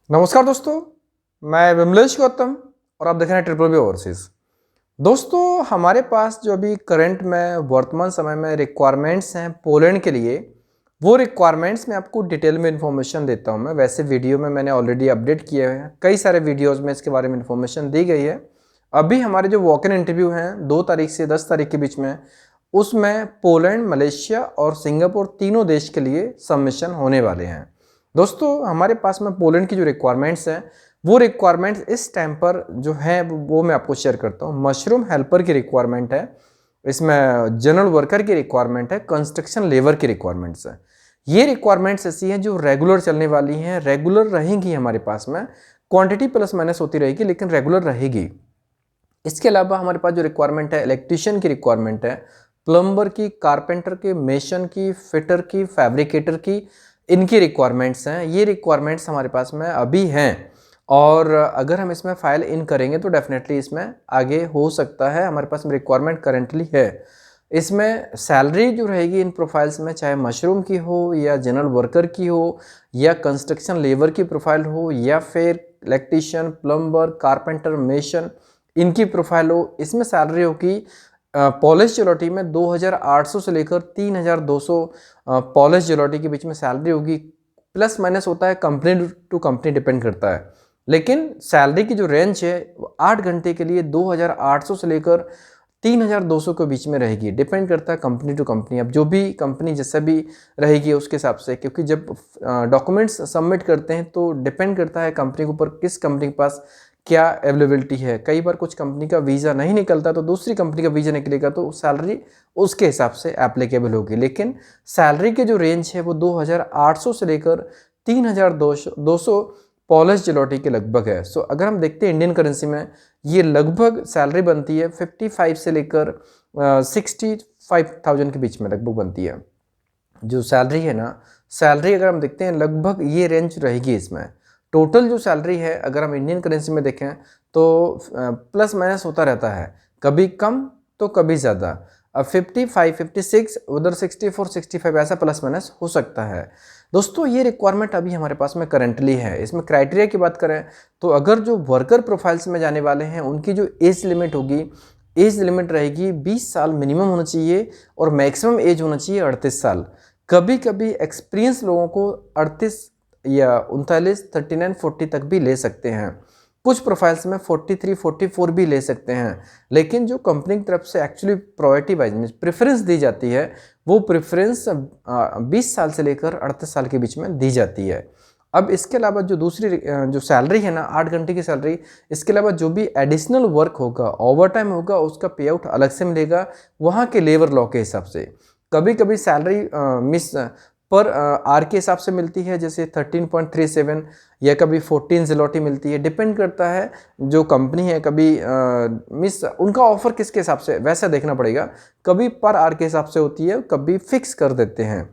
नमस्कार दोस्तों, मैं विमलेश गौतम और आप देख रहे हैं ट्रिपल बी ओवरसीज। दोस्तों, हमारे पास जो अभी करंट में वर्तमान समय में रिक्वायरमेंट्स हैं पोलैंड के लिए, वो रिक्वायरमेंट्स में आपको डिटेल में इन्फॉर्मेशन देता हूं। मैं वैसे वीडियो में मैंने ऑलरेडी अपडेट किए हुए हैं, कई सारे वीडियोज़ में इसके बारे में इन्फॉर्मेशन दी गई है। अभी हमारे जो वॉक इन इंटरव्यू हैं 2 तारीख से 10 तारीख के बीच में, उसमें पोलैंड, मलेशिया और सिंगापुर तीनों देश के लिए सबमिशन होने वाले हैं। दोस्तों, हमारे पास में पोलैंड की जो रिक्वायरमेंट्स हैं, वो रिक्वायरमेंट्स इस टाइम पर जो है वो मैं आपको शेयर करता हूँ। मशरूम हेल्पर की रिक्वायरमेंट है, इसमें जनरल वर्कर की रिक्वायरमेंट है, कंस्ट्रक्शन लेबर की रिक्वायरमेंट्स है। ये रिक्वायरमेंट्स ऐसी हैं जो रेगुलर चलने वाली हैं, रेगुलर रहेंगी हमारे पास में। क्वांटिटी प्लस माइनस होती रहेगी लेकिन रेगुलर रहेगी। इसके अलावा हमारे पास जो रिक्वायरमेंट है, इलेक्ट्रीशियन की रिक्वायरमेंट है, प्लम्बर की, कारपेंटर की, मेसन की, फिटर की, फैब्रिकेटर की, इनकी रिक्वायरमेंट्स हैं। ये रिक्वायरमेंट्स हमारे पास में अभी हैं और अगर हम इसमें फाइल इन करेंगे तो डेफिनेटली इसमें आगे हो सकता है। हमारे पास में रिक्वायरमेंट करेंटली है। इसमें सैलरी जो रहेगी इन प्रोफाइल्स में, चाहे मशरूम की हो या जनरल वर्कर की हो या कंस्ट्रक्शन लेबर की प्रोफाइल हो या फिर इलेक्ट्रीशियन, प्लम्बर, कारपेंटर, मेसन, इनकी प्रोफाइल हो, इसमें सैलरी होगी पॉलिश जेलॉटी में 2800 से लेकर 3200 पॉलिश जेलॉटी के बीच में सैलरी होगी। प्लस माइनस होता है, कंपनी टू कंपनी डिपेंड करता है, लेकिन सैलरी की जो रेंज है 8 घंटे के लिए 2800 से लेकर 3200 के बीच में रहेगी। डिपेंड करता है कंपनी टू कंपनी। अब जो भी कंपनी जैसा भी रहेगी उसके हिसाब से, क्योंकि जब डॉक्यूमेंट्स सबमिट करते हैं तो डिपेंड करता है कंपनी के ऊपर, किस कंपनी के पास क्या अवेलेबिलिटी है। कई बार कुछ कंपनी का वीज़ा नहीं निकलता तो दूसरी कंपनी का वीज़ा निकलेगा तो सैलरी उसके हिसाब से एप्लीकेबल होगी। लेकिन सैलरी के जो रेंज है वो 2800 से लेकर 3200 पॉलिश जेलॉटी के लगभग है। सो अगर हम देखते हैं इंडियन करेंसी में, ये लगभग सैलरी बनती है 55 से लेकर 65,000 के बीच में लगभग बनती है जो सैलरी है ना। सैलरी अगर हम देखते हैं लगभग ये रेंज रहेगी इसमें। टोटल जो सैलरी है अगर हम इंडियन करेंसी में देखें तो प्लस माइनस होता रहता है, कभी कम तो कभी ज़्यादा। अब 55, 56, उधर 64, 65 ऐसा प्लस माइनस हो सकता है। दोस्तों, ये रिक्वायरमेंट अभी हमारे पास में करंटली है। इसमें क्राइटेरिया की बात करें तो अगर जो वर्कर प्रोफाइल्स में जाने वाले हैं उनकी जो एज लिमिट होगी, एज लिमिट रहेगी 20 साल मिनिमम होना चाहिए और मैक्सिमम एज होना चाहिए 38 साल। कभी कभी एक्सपीरियंस लोगों को 38 या 39, 39, 40 तक भी ले सकते हैं। कुछ प्रोफाइल्स में 43, 44 भी ले सकते हैं। लेकिन जो कंपनी की तरफ से एक्चुअली प्रायोरिटी वाइज प्रेफरेंस दी जाती है, वो प्रेफरेंस 20 साल से लेकर 38 साल के बीच में दी जाती है। अब इसके अलावा जो दूसरी जो सैलरी है ना, 8 घंटे की सैलरी, इसके अलावा जो भी एडिशनल वर्क होगा, ओवर टाइम होगा, उसका पे आउट अलग से मिलेगा वहाँ के लेबर लॉ के हिसाब से। कभी कभी सैलरी मिस पर आर के हिसाब से मिलती है, जैसे 13.37 या कभी 14 ज़ेलॉटी मिलती है। डिपेंड करता है जो कंपनी है, कभी मिस उनका ऑफर किसके हिसाब से वैसा देखना पड़ेगा। कभी पर आर के हिसाब से होती है, कभी फिक्स कर देते हैं।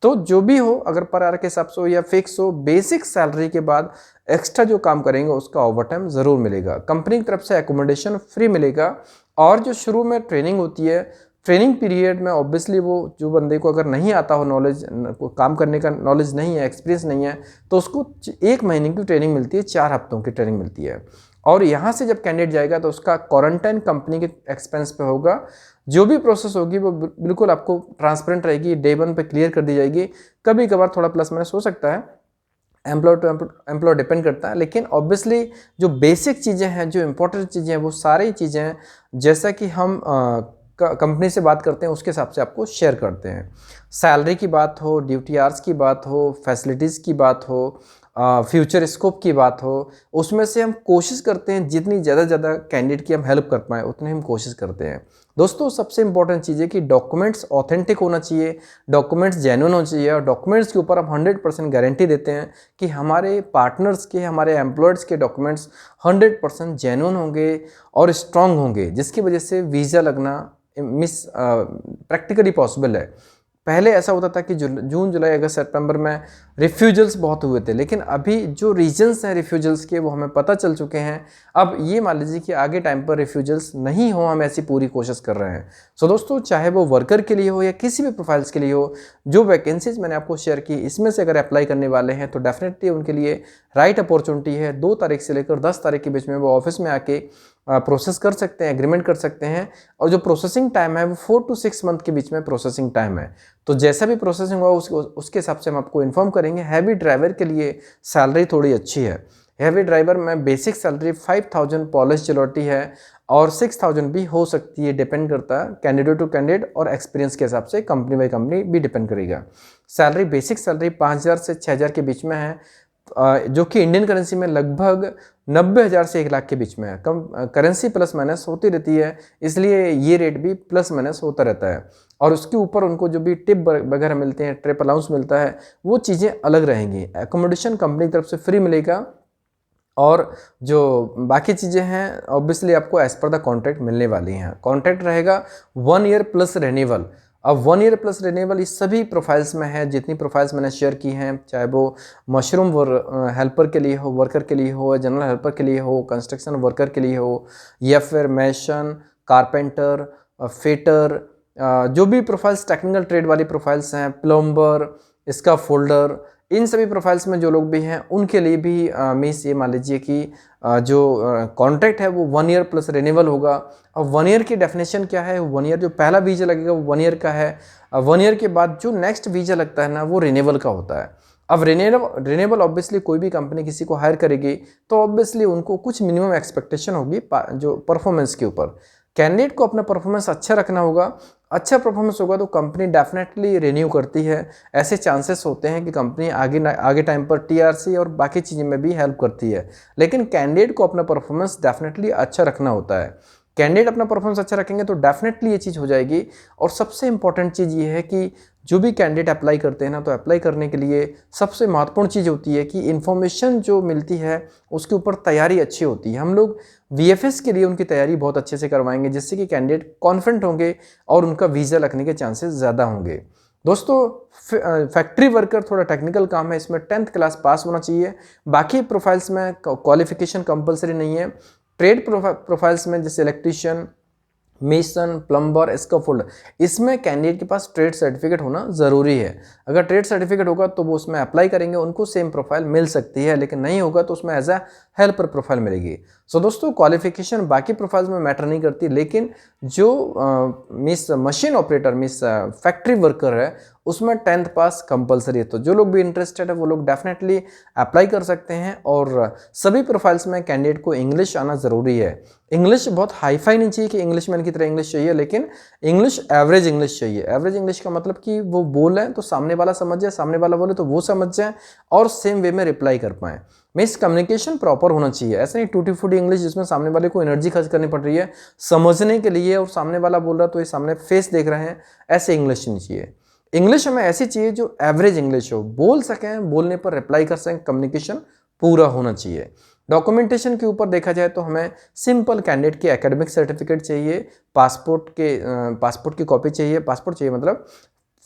तो जो भी हो, अगर पर आर के हिसाब से हो या फिक्स हो, बेसिक सैलरी के बाद एक्स्ट्रा जो काम करेंगे उसका ओवर टाइम ज़रूर मिलेगा। कंपनी की तरफ से एकोमोडेशन फ्री मिलेगा और जो शुरू में ट्रेनिंग होती है, ट्रेनिंग पीरियड में ऑब्वियसली वो जो बंदे को अगर नहीं आता हो, नॉलेज काम करने का नॉलेज नहीं है, एक्सपीरियंस नहीं है, तो उसको 1 महीने की ट्रेनिंग मिलती है, 4 हफ्तों की ट्रेनिंग मिलती है। और यहाँ से जब कैंडिडेट जाएगा तो उसका क्वारंटाइन कंपनी के एक्सपेंस पे होगा। जो भी प्रोसेस होगी वो बिल्कुल आपको ट्रांसपेरेंट रहेगी, डे 1 पे क्लियर कर दी जाएगी। कभी कभार थोड़ा प्लस माइनस हो सकता है, एम्प्लॉय टू एम्प्लॉय डिपेंड करता है, लेकिन ऑब्वियसली जो बेसिक चीज़ें हैं, जो इंपॉर्टेंट चीज़ें हैं, वो सारी चीज़ें हैं जैसा कि हम कंपनी से बात करते हैं उसके हिसाब से आपको शेयर करते हैं। सैलरी की बात हो, ड्यूटी आवर्स की बात हो, फैसिलिटीज़ की बात हो, फ्यूचर स्कोप की बात हो, उसमें से हम कोशिश करते हैं जितनी ज़्यादा कैंडिडेट की हम हेल्प कर पाएँ उतनी हम कोशिश करते हैं। दोस्तों, सबसे इंपॉर्टेंट चीज़ है कि डॉक्यूमेंट्स ऑथेंटिक होना चाहिए, डॉक्यूमेंट्स जेन्युइन होना चाहिए और डॉक्यूमेंट्स के ऊपर हम 100% गारंटी देते हैं कि हमारे पार्टनर्स के, हमारे एम्प्लॉयर्स के डॉक्यूमेंट्स 100% जेन्युइन होंगे और स्ट्रॉन्ग होंगे, जिसकी वजह से वीज़ा लगना प्रैक्टिकली पॉसिबल है। पहले ऐसा होता था कि जून, जुलाई, अगस्त, सितंबर में रिफ्यूजल्स बहुत हुए थे, लेकिन अभी जो रीजन्स हैं रिफ्यूजल्स के वो हमें पता चल चुके हैं। अब ये मान लीजिए कि आगे टाइम पर रिफ्यूजल्स नहीं हो, हम ऐसी पूरी कोशिश कर रहे हैं। सो दोस्तों, चाहे वो वर्कर के लिए हो या किसी भी प्रोफाइल्स के लिए हो, जो वैकेंसीज मैंने आपको शेयर की, इसमें से अगर अप्लाई करने वाले हैं तो डेफिनेटली उनके लिए राइट अपॉर्चुनिटी है, 2 तारीख से लेकर 10 तारीख के बीच में वो ऑफिस में आके प्रोसेस कर सकते हैं, एग्रीमेंट कर सकते हैं। और जो प्रोसेसिंग टाइम है वो 4 to 6 मंथ के बीच में प्रोसेसिंग टाइम है। तो जैसा भी प्रोसेसिंग होगा उसके हिसाब से हम आपको इन्फॉर्म करेंगे। हैवी ड्राइवर के लिए सैलरी थोड़ी अच्छी है। हैवी ड्राइवर में बेसिक सैलरी 5000 पॉलिश जेलोटी है और 6000 भी हो सकती है, डिपेंड करता है कैंडिडेट टू कैंडिडेट और एक्सपीरियंस के हिसाब से, कंपनी बाई कंपनी भी डिपेंड करेगा। सैलरी बेसिक सैलरी 5000 से 6000 के बीच में है, जो कि इंडियन करेंसी में लगभग 90,000 से 1 लाख के बीच में है। कम करेंसी प्लस माइनस होती रहती है, इसलिए ये रेट भी प्लस माइनस होता रहता है। और उसके ऊपर उनको जो भी टिप वगैरह मिलते हैं, ट्रिप अलाउंस मिलता है, वो चीज़ें अलग रहेंगी। एकोमोडेशन कंपनी की तरफ से फ्री मिलेगा और जो बाकी चीज़ें हैं ऑब्वियसली आपको एज पर द कॉन्ट्रैक्ट मिलने वाली हैं। कॉन्ट्रैक्ट रहेगा 1 ईयर प्लस रिन्यूअल। अब 1 ईयर प्लस रिन्यूअल इस सभी प्रोफाइल्स में है, जितनी प्रोफाइल्स मैंने शेयर की हैं, चाहे वो मशरूम हेल्पर के लिए हो, वर्कर के लिए हो, जनरल हेल्पर के लिए हो, कंस्ट्रक्शन वर्कर के लिए हो, या फिर मैशन, कारपेंटर, फिटर, जो भी प्रोफाइल्स टेक्निकल ट्रेड वाली प्रोफाइल्स हैं, प्लम्बर, इसका फोल्डर, इन सभी प्रोफाइल्स में जो लोग भी हैं उनके लिए भी मीन्स ये मान लीजिए कि जो कॉन्ट्रैक्ट है वो 1 ईयर प्लस रिन्यूअल होगा। अब 1 ईयर की डेफिनेशन क्या है? 1 ईयर जो पहला वीज़ा लगेगा वो 1 ईयर का है। 1 ईयर के बाद जो नेक्स्ट वीज़ा लगता है ना, वो रिन्यूअल का होता है। अब रिन्यूअल ऑब्वियसली कोई भी कंपनी किसी को हायर करेगी तो ऑब्वियसली उनको कुछ मिनिमम एक्सपेक्टेशन होगी जो परफॉर्मेंस के ऊपर। कैंडिडेट को अपना परफॉर्मेंस अच्छा रखना होगा। अच्छा परफॉर्मेंस होगा तो कंपनी डेफिनेटली रिन्यू करती है। ऐसे चांसेस होते हैं कि कंपनी आगे टाइम पर टीआरसी और बाकी चीज़ों में भी हेल्प करती है, लेकिन कैंडिडेट को अपना परफॉर्मेंस डेफिनेटली अच्छा रखना होता है। कैंडिडेट अपना परफॉर्मेंस अच्छा रखेंगे तो डेफिनेटली ये चीज़ हो जाएगी। और सबसे इंपॉर्टेंट चीज़ ये है कि जो भी कैंडिडेट अप्लाई करते हैं ना, तो अप्लाई करने के लिए सबसे महत्वपूर्ण चीज़ होती है कि इन्फॉर्मेशन जो मिलती है उसके ऊपर तैयारी अच्छी होती है। हम लोग वीएफएस के लिए उनकी तैयारी बहुत अच्छे से करवाएंगे, जिससे कि कैंडिडेट कॉन्फिडेंट होंगे और उनका वीज़ा लगने के चांसेस ज़्यादा होंगे। दोस्तों, फैक्ट्री वर्कर थोड़ा टेक्निकल काम है, इसमें 10th क्लास पास होना चाहिए। बाकी प्रोफाइल्स में क्वालिफिकेशन कंपलसरी नहीं है। ट्रेड प्रोफाइल्स में जैसे इलेक्ट्रीशियन, मेसन, प्लम्बर, स्कैफोल्डर, इसमें कैंडिडेट के पास ट्रेड सर्टिफिकेट होना ज़रूरी है। अगर ट्रेड सर्टिफिकेट होगा तो वो उसमें अप्लाई करेंगे, उनको सेम प्रोफाइल मिल सकती है, लेकिन नहीं होगा तो उसमें एज अ हेल्पर प्रोफाइल मिलेगी। सो दोस्तों, क्वालिफिकेशन बाकी प्रोफाइल्स में मैटर नहीं करती, लेकिन जो मशीन ऑपरेटर फैक्ट्री वर्कर है उसमें 10th पास कंपलसरी है। तो जो लोग भी इंटरेस्टेड है वो लोग डेफिनेटली अप्लाई कर सकते हैं। और सभी प्रोफाइल्स में कैंडिडेट को इंग्लिश आना ज़रूरी है। इंग्लिश बहुत हाई फाई नहीं चाहिए कि इंग्लिश मैन की तरह इंग्लिश चाहिए, लेकिन इंग्लिश एवरेज इंग्लिश चाहिए। एवरेज इंग्लिश का मतलब कि वो बोलें तो सामने वाला समझ जाए, सामने वाला बोले तो वो समझ जाए और सेम वे में रिप्लाई कर पाएँ। मीन्स कम्युनिकेशन प्रॉपर होना चाहिए। ऐसा नहीं टूटी फूटी इंग्लिश जिसमें सामने वाले को एनर्जी खर्च करनी पड़ रही है समझने के लिए, और सामने वाला बोल रहा तो ये सामने फेस देख रहे हैं, ऐसे इंग्लिश नहीं चाहिए। इंग्लिश हमें ऐसी चाहिए जो एवरेज इंग्लिश हो, बोल सकें, बोलने पर रिप्लाई कर सकें, कम्युनिकेशन पूरा होना चाहिए। डॉक्यूमेंटेशन के ऊपर देखा जाए तो हमें सिंपल कैंडिडेट की एकेडमिक सर्टिफिकेट चाहिए, पासपोर्ट की कॉपी चाहिए, पासपोर्ट चाहिए मतलब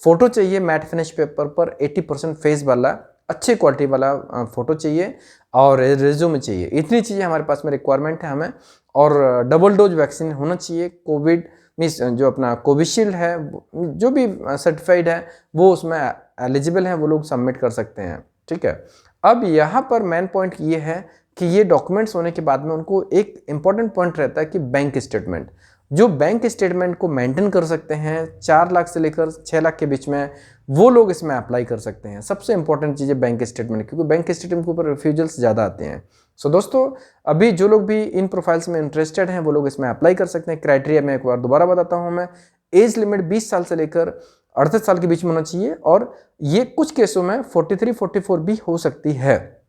फ़ोटो चाहिए मैट फिनिश पेपर पर 80% फेस वाला अच्छे क्वालिटी वाला फ़ोटो चाहिए, और रिज्यूमे चाहिए। इतनी चीज़ें हमारे पास में रिक्वायरमेंट है हमें। और डबल डोज वैक्सीन होना चाहिए। कोविड मीन्स जो अपना कोविशील्ड है, जो भी सर्टिफाइड है वो उसमें एलिजिबल हैं, वो लोग सबमिट कर सकते हैं। ठीक है। अब यहाँ पर मेन पॉइंट ये है कि ये डॉक्यूमेंट्स होने के बाद में उनको एक इम्पॉर्टेंट पॉइंट रहता है कि बैंक स्टेटमेंट। जो बैंक स्टेटमेंट को मेंटेन कर सकते हैं 4 लाख से लेकर 6 लाख के बीच में, वो लोग इसमें अप्लाई कर सकते हैं। सबसे इंपॉर्टेंट चीज़ है बैंक स्टेटमेंट, क्योंकि बैंक स्टेटमेंट के ऊपर रिफ्यूजल्स ज़्यादा आते हैं। सो दोस्तों, अभी जो लोग भी इन प्रोफाइल्स में इंटरेस्टेड हैं वो लोग इसमें अप्लाई कर सकते हैं। क्राइटेरिया मैं एक बार दोबारा बताता हूँ मैं। एज लिमिट 20 साल से लेकर 38 साल के बीच में होना चाहिए, और ये कुछ केसों में 43-44 भी हो सकती है।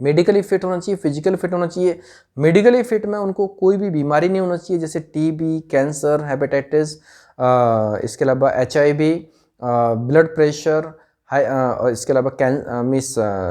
मेडिकली फिट होना चाहिए, फिजिकली फिट होना चाहिए। मेडिकली फिट में उनको कोई भी बीमारी नहीं होना चाहिए, जैसे टीबी, कैंसर, हेपेटाइटिस, इसके अलावा HIV, ब्लड प्रेशर, इसके अलावा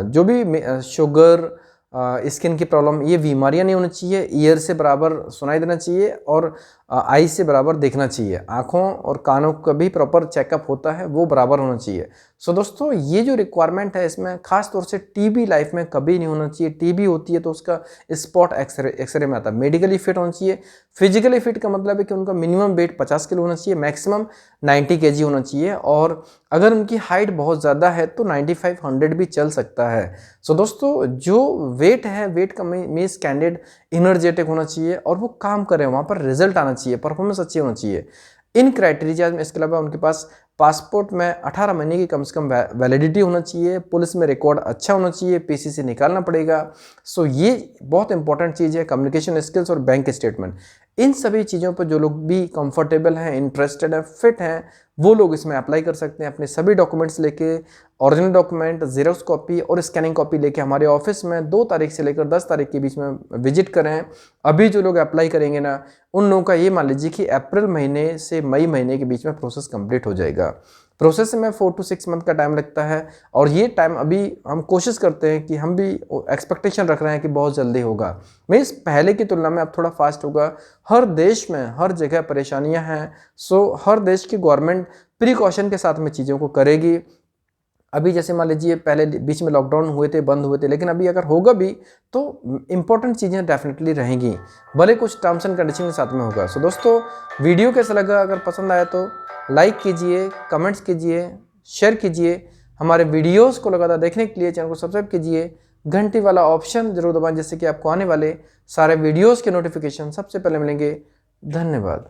जो भी शुगर, स्किन की प्रॉब्लम, ये बीमारियां नहीं होनी चाहिए, ईयर से बराबर सुनाई देना चाहिए और आई से बराबर देखना चाहिए, आँखों और कानों का भी प्रॉपर चेकअप होता है वो बराबर होना चाहिए। सो दोस्तों ये जो रिक्वायरमेंट है इसमें खास तौर से टीबी लाइफ में कभी नहीं होना चाहिए। टीबी होती है तो उसका स्पॉट एक्सरे में आता है। मेडिकली फिट होना चाहिए। फिजिकली फिट का मतलब है कि उनका मिनिमम वेट 50 किलो होना चाहिए, मैक्सिमम 90 केजी होना चाहिए, और अगर उनकी हाइट बहुत ज़्यादा है तो 95-100 भी चल सकता है। सो दोस्तों जो वेट है, वेट का मीन्स कैंडिडेट इनर्जेटिक होना चाहिए और वो काम करे, वहाँ पर रिजल्ट आना चाहिए, परफॉर्मेंस अच्छी होना चाहिए। इन क्राइटेरिया में इसके अलावा उनके पास पासपोर्ट में 18 महीने की कम से कम वैलिडिटी होना चाहिए, पुलिस में रिकॉर्ड अच्छा होना चाहिए, पीसीसी निकालना पड़ेगा। सो ये बहुत इंपॉर्टेंट चीज़ है, कम्युनिकेशन स्किल्स और बैंक स्टेटमेंट। इन सभी चीज़ों पर जो लोग भी कंफर्टेबल हैं, इंटरेस्टेड हैं, फिट हैं, वो लोग इसमें अप्लाई कर सकते हैं। अपने सभी डॉक्यूमेंट्स लेके, ओरिजिनल डॉक्यूमेंट, जेरोक्स कॉपी और स्कैनिंग कॉपी लेके हमारे ऑफिस में 2 तारीख से लेकर 10 तारीख के बीच में विजिट करें। अभी जो लोग अप्लाई करेंगे ना, उन लोगों का ये मान लीजिए कि अप्रैल महीने से मई महीने के बीच में प्रोसेस कंप्लीट हो जाएगा। प्रोसेस में 4 to 6 मंथ का टाइम लगता है, और ये टाइम अभी हम कोशिश करते हैं कि हम भी एक्सपेक्टेशन रख रहे हैं कि बहुत जल्दी होगा। मीन्स पहले की तुलना में अब थोड़ा फास्ट होगा। हर देश में हर जगह परेशानियां हैं, सो हर देश की गवर्नमेंट प्रिकॉशन के साथ में चीज़ों को करेगी। अभी जैसे मान लीजिए पहले बीच में लॉकडाउन हुए थे, बंद हुए थे, लेकिन अभी अगर होगा भी तो इंपॉर्टेंट चीज़ें डेफिनेटली रहेंगी, भले कुछ टर्म्स एंड कंडीशन के साथ में होगा। सो दोस्तों वीडियो कैसा लगा, अगर पसंद आया तो लाइक कीजिए, कमेंट्स कीजिए, शेयर कीजिए। हमारे वीडियोस को लगातार देखने के लिए चैनल को सब्सक्राइब कीजिए, घंटी वाला ऑप्शन जरूर दबाएं जिससे कि आपको आने वाले सारे वीडियोस के नोटिफिकेशन सबसे पहले मिलेंगे। धन्यवाद।